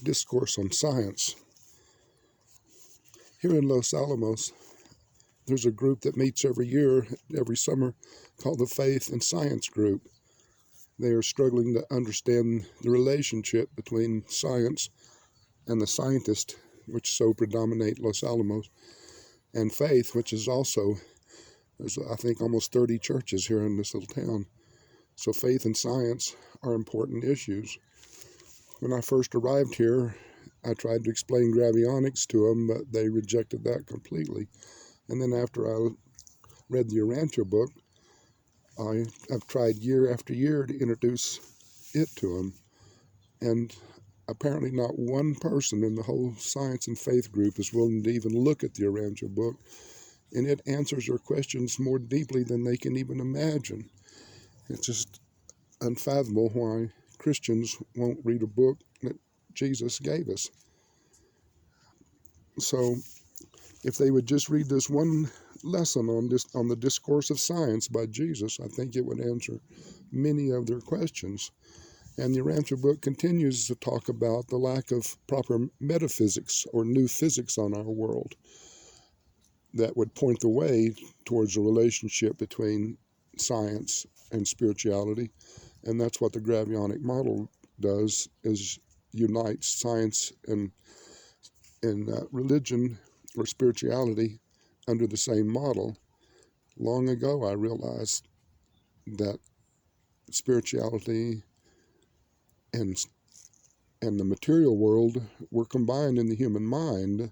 Discourse on Science. Here in Los Alamos, there's a group that meets every summer, called the Faith and Science Group. They are struggling to understand the relationship between science and the scientists, which so predominate Los Alamos, and faith, which is also, there's I think almost 30 churches here in this little town. So faith and science are important issues. When I first arrived here, I tried to explain gravionics to them, but they rejected that completely. And then after I read the Urantia book, I've tried year after year to introduce it to them. And apparently not one person in the whole science and faith group is willing to even look at the Urantia book. And it answers their questions more deeply than they can even imagine. It's just unfathomable why Christians won't read a book that Jesus gave us. So if they would just read this one lesson on the Discourse of Science by Jesus, I think it would answer many of their questions. And the Urantia book continues to talk about the lack of proper metaphysics or new physics on our world that would point the way towards a relationship between science and spirituality. And that's what the Gravionic model does, is unites science and religion or spirituality under the same model. Long ago, I realized that spirituality and the material world were combined in the human mind,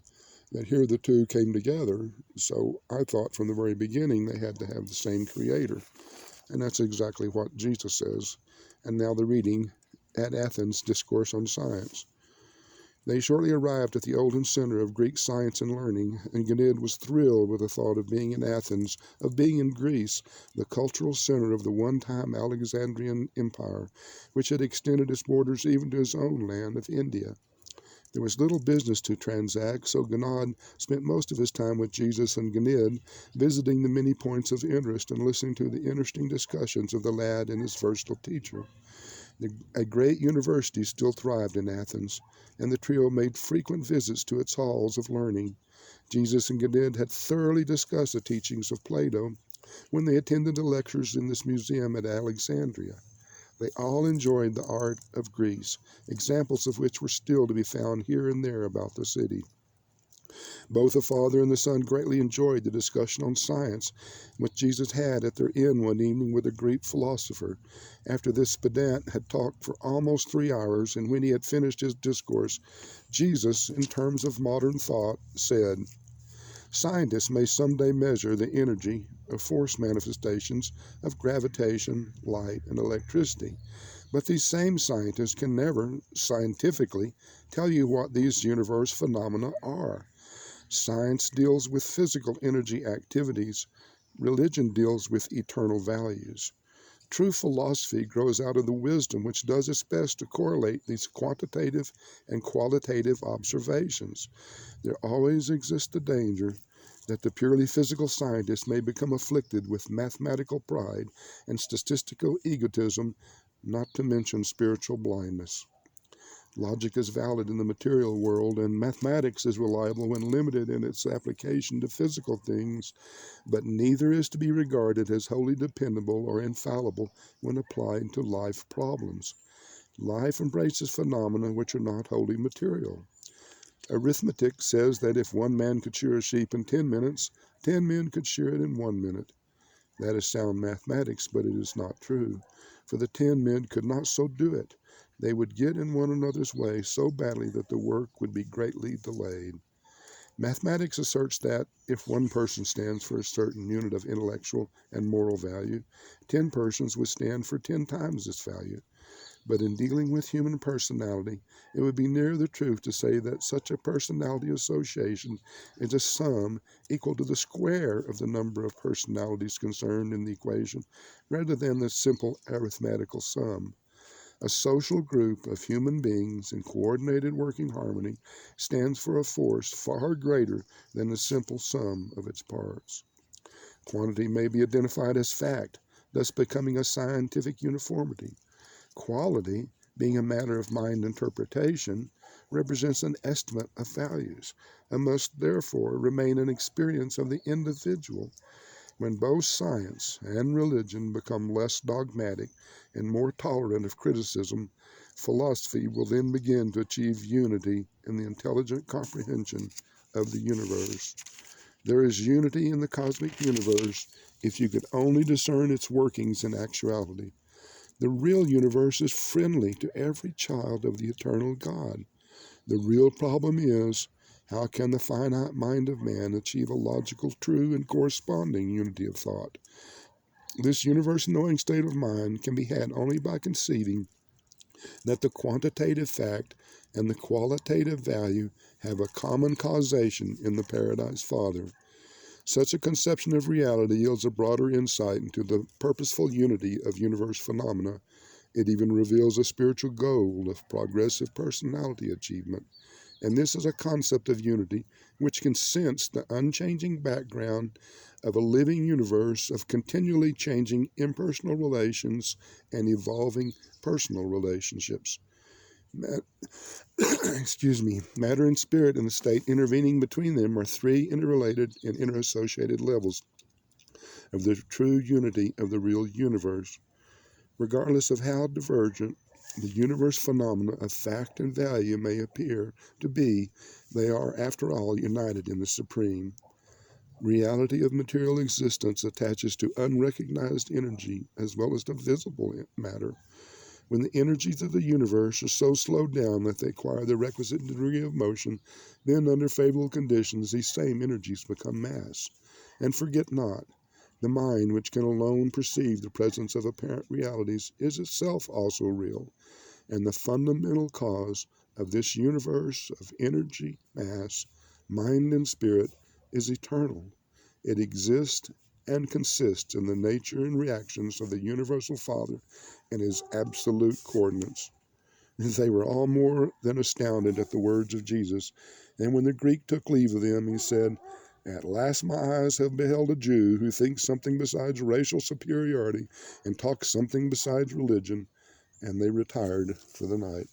that here the two came together. So I thought from the very beginning they had to have the same creator. And that's exactly what Jesus says. And now the reading at Athens, Discourse on Science. They shortly arrived at the olden center of Greek science and learning, and Ganid was thrilled with the thought of being in Athens, of being in Greece, the cultural center of the one-time Alexandrian Empire, which had extended its borders even to his own land of India. There was little business to transact, so Ganad spent most of his time with Jesus and Ganid, visiting the many points of interest and listening to the interesting discussions of the lad and his versatile teacher. A great university still thrived in Athens, and the trio made frequent visits to its halls of learning. Jesus and Ganid had thoroughly discussed the teachings of Plato when they attended the lectures in this museum at Alexandria. They all enjoyed the art of Greece, examples of which were still to be found here and there about the city. Both the father and the son greatly enjoyed the discussion on science which Jesus had at their inn one evening with a Greek philosopher. After this pedant had talked for almost 3 hours, and when he had finished his discourse, Jesus, in terms of modern thought, said, "Scientists may someday measure the energy of force manifestations of gravitation, light, and electricity. But these same scientists can never, scientifically, tell you what these universe phenomena are. Science deals with physical energy activities. Religion deals with eternal values. True philosophy grows out of the wisdom which does its best to correlate these quantitative and qualitative observations. There always exists the danger that the purely physical scientist may become afflicted with mathematical pride and statistical egotism, not to mention spiritual blindness. Logic is valid in the material world, and mathematics is reliable when limited in its application to physical things, but neither is to be regarded as wholly dependable or infallible when applied to life problems. Life embraces phenomena which are not wholly material. Arithmetic says that if one man could shear a sheep in 10 minutes, 10 men could shear it in 1 minute. That is sound mathematics, but it is not true, for the 10 men could not so do it. They would get in one another's way so badly that the work would be greatly delayed. Mathematics asserts that if one person stands for a certain unit of intellectual and moral value, 10 persons would stand for 10 times this value. But in dealing with human personality, it would be nearer the truth to say that such a personality association is a sum equal to the square of the number of personalities concerned in the equation, rather than the simple arithmetical sum. A social group of human beings in coordinated working harmony stands for a force far greater than the simple sum of its parts. Quantity may be identified as fact, thus becoming a scientific uniformity. Quality, being a matter of mind interpretation, represents an estimate of values and must therefore remain an experience of the individual. When both science and religion become less dogmatic and more tolerant of criticism, philosophy will then begin to achieve unity in the intelligent comprehension of the universe. There is unity in the cosmic universe if you could only discern its workings in actuality. The real universe is friendly to every child of the eternal God. The real problem is, how can the finite mind of man achieve a logical, true, and corresponding unity of thought? This universe-knowing state of mind can be had only by conceiving that the quantitative fact and the qualitative value have a common causation in the Paradise Father. Such a conception of reality yields a broader insight into the purposeful unity of universe phenomena. It even reveals a spiritual goal of progressive personality achievement. And this is a concept of unity which can sense the unchanging background of a living universe of continually changing impersonal relations and evolving personal relationships. Matter and spirit and the state intervening between them are three interrelated and interassociated levels of the true unity of the real universe. Regardless of how divergent the universe phenomena of fact and value may appear to be, they are, after all, united in the supreme. Reality of material existence attaches to unrecognized energy as well as to visible matter. When the energies of the universe are so slowed down that they acquire the requisite degree of motion, then under favorable conditions these same energies become mass. And forget not, the mind which can alone perceive the presence of apparent realities is itself also real, and the fundamental cause of this universe of energy, mass, mind, and spirit is eternal. It exists and consists in the nature and reactions of the universal Father and his absolute coordinates. They were all more than astounded at the words of Jesus, and when the Greek took leave of them, he said, "At last my eyes have beheld a Jew who thinks something besides racial superiority and talks something besides religion," and they retired for the night.